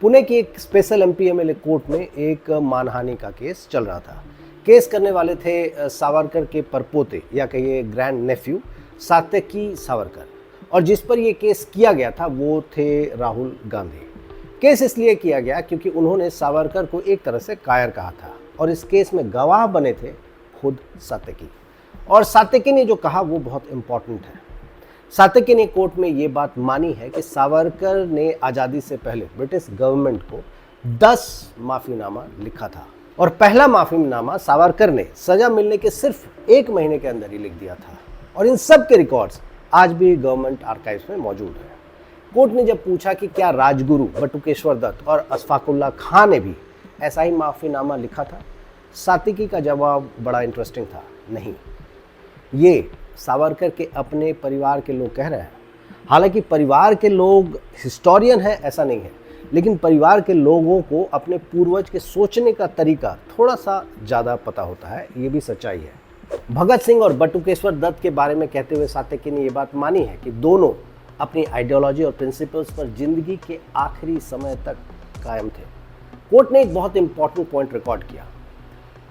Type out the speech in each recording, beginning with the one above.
पुणे की एक special MP MLA court में एक मानहानि का केस चल रहा था। केस करने वाले थे सावरकर के परपोते या कहिए ग्रैंड नेफ्यू सात्यकी सावरकर, और जिस पर यह केस किया गया था वो थे राहुल गांधी। केस इसलिए किया गया क्योंकि उन्होंने सावरकर को एक तरह से कायर कहा था, और इस केस में गवाह बने थे खुद सात्यकी। और सात्यकी ने जो कहा वो बहुत इंपॉर्टेंट है। सात्यकी ने कोर्ट में ये बात मानी है कि सावरकर ने आज़ादी से पहले ब्रिटिश गवर्नमेंट को 10 माफ़ीनामा लिखा था, और पहला माफ़ीनामा सावरकर ने सज़ा मिलने के सिर्फ 1 महीने के अंदर ही लिख दिया था। और इन सब के रिकॉर्ड्स आज भी गवर्नमेंट आर्काइव्स में मौजूद हैं। कोर्ट ने जब पूछा कि क्या राजगुरु बटुकेश्वर दत्त और अशफाकुल्ला खां ने भी ऐसा ही माफ़ीनामा लिखा था, सात्यकी का जवाब बड़ा इंटरेस्टिंग था। नहीं, ये सावरकर के अपने परिवार के लोग कह रहे हैं। हालांकि परिवार के लोग हिस्टोरियन है ऐसा नहीं है, लेकिन परिवार के लोगों को अपने पूर्वज के सोचने का तरीका थोड़ा सा ज़्यादा पता होता है, ये भी सच्चाई है। भगत सिंह और बटुकेश्वर दत्त के बारे में कहते हुए सात्यकी ने ये बात मानी है कि दोनों अपनी आइडियोलॉजी और प्रिंसिपल्स पर जिंदगी के आखिरी समय तक कायम थे। कोर्ट ने एक बहुत इंपॉर्टेंट पॉइंट रिकॉर्ड किया।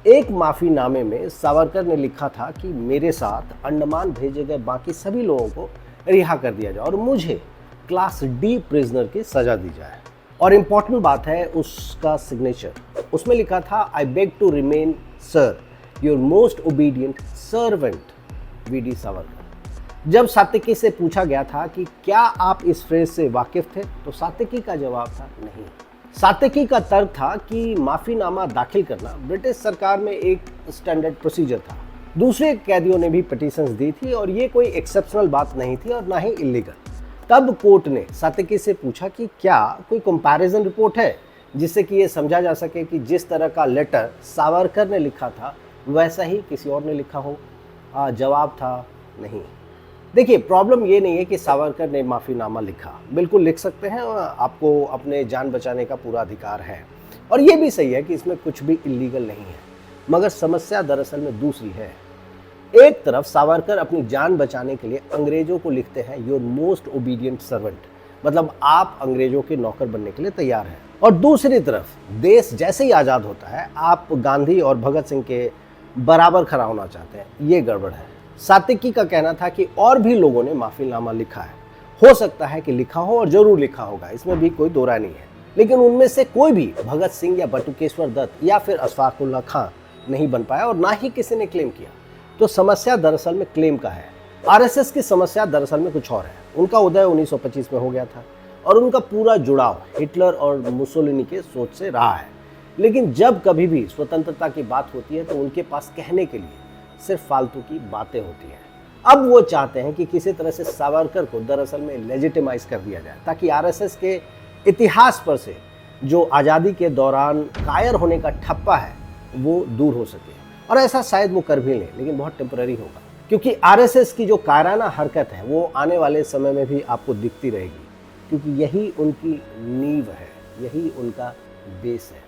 एक माफ़ीनामे में सावरकर ने लिखा था कि मेरे साथ अंडमान भेजे गए बाकी सभी लोगों को रिहा कर दिया जाए और मुझे क्लास डी प्रिजनर की सज़ा दी जाए। और इम्पॉर्टेंट बात है उसका सिग्नेचर। उसमें लिखा था, I beg to remain sir your most obedient servant VD Savarkar. जब सात्यकी से पूछा गया था कि क्या आप इस फ्रेज से वाकिफ थे, तो सात्यकी का जवाब था नहीं। सात्यकी का तर्क था कि माफ़ीनामा दाखिल करना ब्रिटिश सरकार में एक स्टैंडर्ड प्रोसीजर था। दूसरे कैदियों ने भी पिटीशंस दी थी और ये कोई एक्सेप्शनल बात नहीं थी और ना ही इलीगल। तब कोर्ट ने सात्यकी से पूछा कि क्या कोई कंपैरिजन रिपोर्ट है जिससे कि ये समझा जा सके कि जिस तरह का लेटर सावरकर ने लिखा था वैसा ही किसी और ने लिखा हो। जवाब था नहीं। देखिए, प्रॉब्लम ये नहीं है कि सावरकर ने माफ़ीनामा लिखा, बिल्कुल लिख सकते हैं, आपको अपने जान बचाने का पूरा अधिकार है, और ये भी सही है कि इसमें कुछ भी इलीगल नहीं है। मगर समस्या दरअसल में दूसरी है। एक तरफ सावरकर अपनी जान बचाने के लिए अंग्रेजों को लिखते हैं योर मोस्ट ओबीडियंट सर्वेंट, मतलब आप अंग्रेजों के नौकर बनने के लिए तैयार हैं, और दूसरी तरफ देश जैसे ही आज़ाद होता है आप गांधी और भगत सिंह के बराबर खड़ा होना चाहते हैं। ये गड़बड़ है। सात्यकी का कहना था कि और भी लोगों ने माफ़ीनामा लिखा है, हो सकता है कि लिखा हो और ज़रूर लिखा होगा, इसमें भी कोई दो राय नहीं है, लेकिन उनमें से कोई भी भगत सिंह या बटुकेश्वर दत्त या फिर अशफाकुल्ला खां नहीं बन पाया और ना ही किसी ने क्लेम किया। तो समस्या दरअसल में क्लेम का है। आरएसएस की समस्या दरअसल में कुछ और है। उनका उदय 1925 में हो गया था और उनका पूरा जुड़ाव हिटलर और मुसोलिनी के सोच से रहा है, लेकिन जब कभी भी स्वतंत्रता की बात होती है तो उनके पास कहने के लिए सिर्फ फालतू की बातें होती हैं। अब वो चाहते हैं कि किसी तरह से सावरकर को दरअसल में लेजिटिमाइज कर दिया जाए, ताकि आरएसएस के इतिहास पर से जो आज़ादी के दौरान कायर होने का ठप्पा है वो दूर हो सके। और ऐसा शायद वो कर भी लें, लेकिन बहुत टेम्पररी होगा, क्योंकि आरएसएस की जो कायराना हरकत है वो आने वाले समय में भी आपको दिखती रहेगी, क्योंकि यही उनकी नींव है, यही उनका बेस है।